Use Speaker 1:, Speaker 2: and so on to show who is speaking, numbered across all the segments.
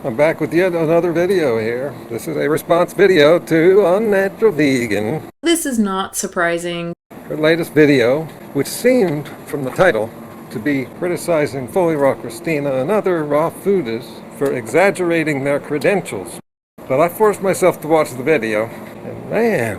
Speaker 1: I'm back with yet another video here. This is a response video to Unnatural Vegan.
Speaker 2: This is not surprising.
Speaker 1: Her latest video, which seemed from the title to be criticizing FullyRawKristina and other raw foodists for exaggerating their credentials. But I forced myself to watch the video, and man,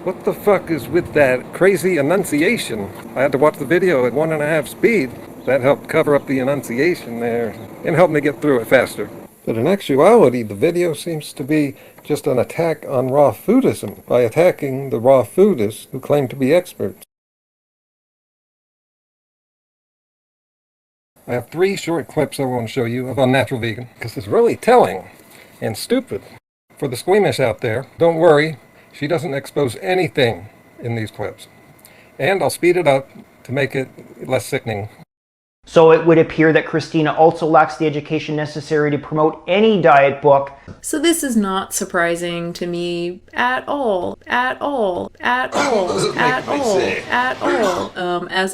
Speaker 1: what the fuck is with that crazy enunciation? I had to watch the video at 1.5 speed. That helped cover up the enunciation there and helped me get through it faster. But in actuality, the video seems to be just an attack on raw foodism by attacking the raw foodists who claim to be experts. I have 3 short clips I want to show you of Unnatural Vegan because it's really telling and stupid. For the squeamish out there, don't worry, she doesn't expose anything in these clips. And I'll speed it up to make it less sickening.
Speaker 3: So it would appear that Kristina also lacks the education necessary to promote any diet book.
Speaker 2: So this is not surprising to me at all. As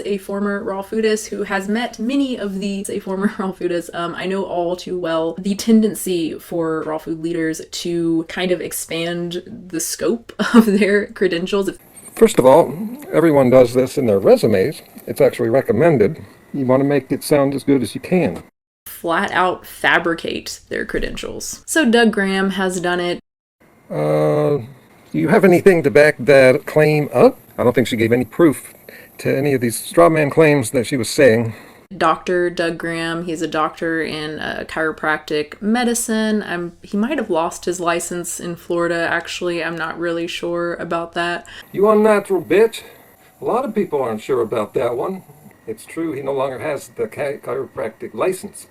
Speaker 2: a former raw foodist who has met many of these former raw foodists, I know all too well the tendency for raw food leaders to kind of expand the scope of their credentials.
Speaker 1: First of all, everyone does this in their resumes. It's actually recommended. You want to make it sound as good as you can.
Speaker 2: Flat out fabricate their credentials. So Doug Graham has done it.
Speaker 1: Do you have anything to back that claim up? I don't think she gave any proof to any of these straw man claims that she was saying.
Speaker 2: Dr. Doug Graham, he's a doctor in chiropractic medicine. He might have lost his license in Florida, actually. I'm not really sure about that.
Speaker 1: You unnatural bitch. A lot of people aren't sure about that one. It's true, he no longer has the chiropractic license.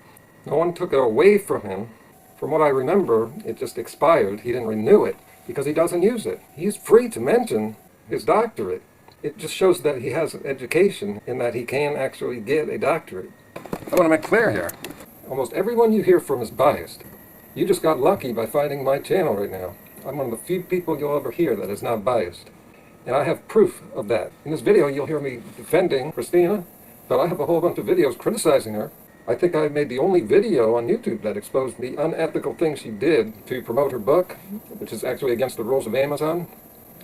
Speaker 1: No one took it away from him. From what I remember, it just expired. He didn't renew it because he doesn't use it. He's free to mention his doctorate. It just shows that he has an education in that he can actually get a doctorate. I want to make clear here. Almost everyone you hear from is biased. You just got lucky by finding my channel right now. I'm one of the few people you'll ever hear that is not biased. And I have proof of that. In this video, you'll hear me defending Kristina, but I have a whole bunch of videos criticizing her. I think I made the only video on YouTube that exposed the unethical things she did to promote her book, which is actually against the rules of Amazon.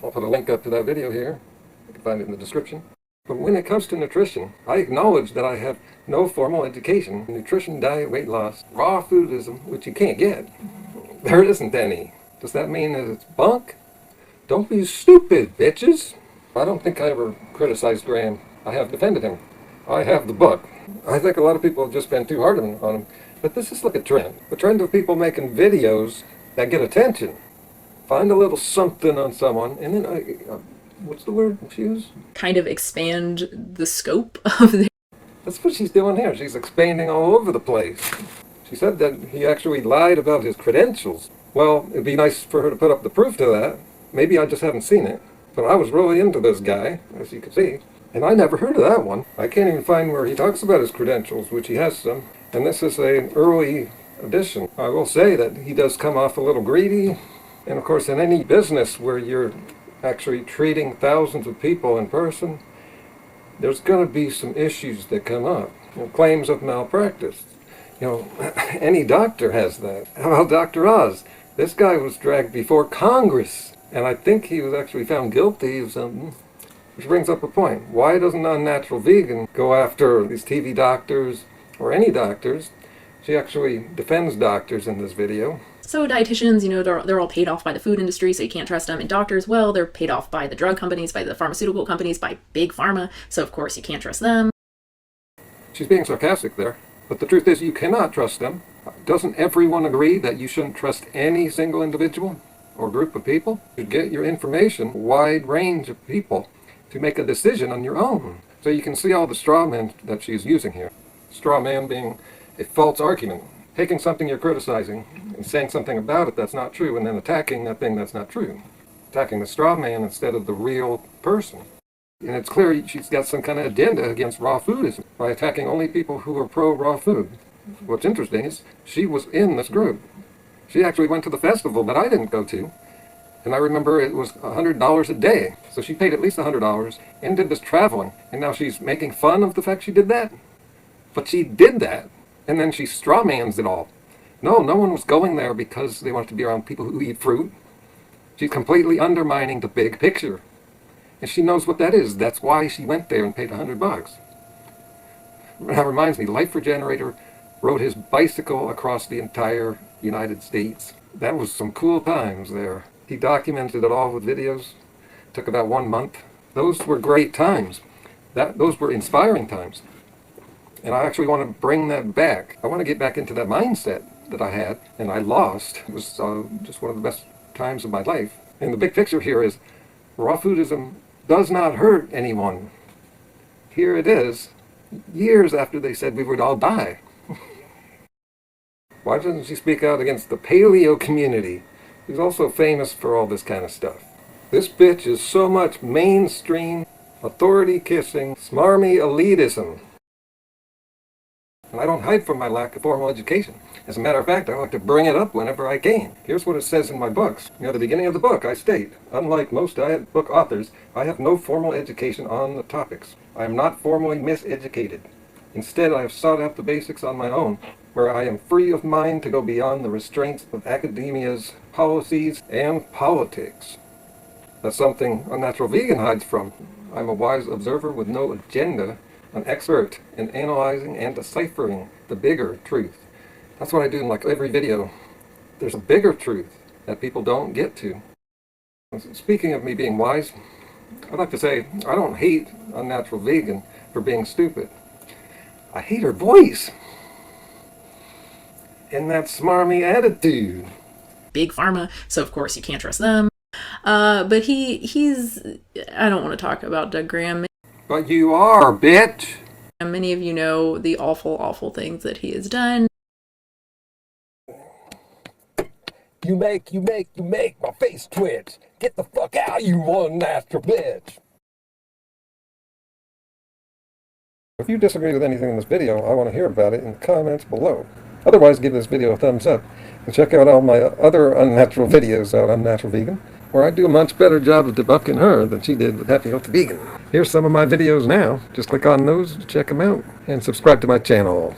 Speaker 1: I'll put a link up to that video here. You can find it in the description. But when it comes to nutrition, I acknowledge that I have no formal education in nutrition, diet, weight loss, raw foodism, which you can't get. There isn't any. Does that mean that it's bunk? Don't be stupid, bitches. I don't think I ever criticized Graham. I have defended him. I have the book. I think a lot of people have just been too hard on him. But this is like a trend. The trend of people making videos that get attention. Find a little something on someone, and then, what's the word she used?
Speaker 2: Kind of expand the scope of their...
Speaker 1: That's what she's doing here. She's expanding all over the place. She said that he actually lied about his credentials. Well, it'd be nice for her to put up the proof to that. Maybe I just haven't seen it. But I was really into this guy, as you can see. And I never heard of that one. I can't even find where he talks about his credentials, which he has some. And this is an early edition. I will say that he does come off a little greedy. And of course, in any business where you're actually treating thousands of people in person, there's going to be some issues that come up. Claims of malpractice. Any doctor has that. How about Dr. Oz? This guy was dragged before Congress. And I think he was actually found guilty of something. Which brings up a point. Why doesn't Unnatural Vegan go after these TV doctors or any doctors? She actually defends doctors in this video.
Speaker 2: So dietitians, they're all paid off by the food industry, so you can't trust them. And doctors, well, they're paid off by the drug companies, by the pharmaceutical companies, by big pharma. So of course you can't trust them.
Speaker 1: She's being sarcastic there. But the truth is you cannot trust them. Doesn't everyone agree that you shouldn't trust any single individual or group of people? You get your information, wide range of people, to make a decision on your own. So you can see all the straw men that she's using here. Straw man being a false argument. Taking something you're criticizing and saying something about it that's not true and then attacking that thing that's not true. Attacking the straw man instead of the real person. And it's clear she's got some kind of agenda against raw foodism by attacking only people who are pro-raw food. What's interesting is she was in this group. She actually went to the festival that I didn't go to. And I remember it was $100 a day. So she paid at least $100 and did this traveling. And now she's making fun of the fact she did that. But she did that. And then she strawmans it all. No one was going there because they wanted to be around people who eat fruit. She's completely undermining the big picture. And she knows what that is. That's why she went there and paid $100. That reminds me, Life Regenerator rode his bicycle across the entire United States. That was some cool times there. He documented it all with videos. Took about 1 month. Those were great times. Those were inspiring times. And I actually want to bring that back. I want to get back into that mindset that I had and I lost. It was just one of the best times of my life. And the big picture here is raw foodism does not hurt anyone. Here it is, years after they said we would all die. Why doesn't she speak out against the paleo community, who's also famous for all this kind of stuff? This bitch is so much mainstream, authority-kissing, smarmy elitism. And I don't hide from my lack of formal education. As a matter of fact, I like to bring it up whenever I can. Here's what it says in my books. At the beginning of the book, I state, unlike most diet book authors, I have no formal education on the topics. I am not formally miseducated. Instead, I have sought out the basics on my own, where I am free of mind to go beyond the restraints of academia's policies and politics. That's something Unnatural Vegan hides from. I'm a wise observer with no agenda, an expert in analyzing and deciphering the bigger truth. That's what I do in like every video. There's a bigger truth that people don't get to. Speaking of me being wise, I'd like to say I don't hate Unnatural Vegan for being stupid. I hate her voice and that smarmy attitude.
Speaker 2: Big pharma, so of course you can't trust them. But he's I don't want to talk about Doug Graham.
Speaker 1: But you are, bitch!
Speaker 2: Many of you know the awful, awful things that he has done.
Speaker 1: You make my face twitch. Get the fuck out, you unnatural bitch! If you disagree with anything in this video, I want to hear about it in the comments below. Otherwise, give this video a thumbs up. And check out all my other unnatural videos out on Unnatural Vegan, where I do a much better job of debunking her than she did with Happy Healthy Vegan. Here's some of my videos now. Just click on those to check them out and subscribe to my channel.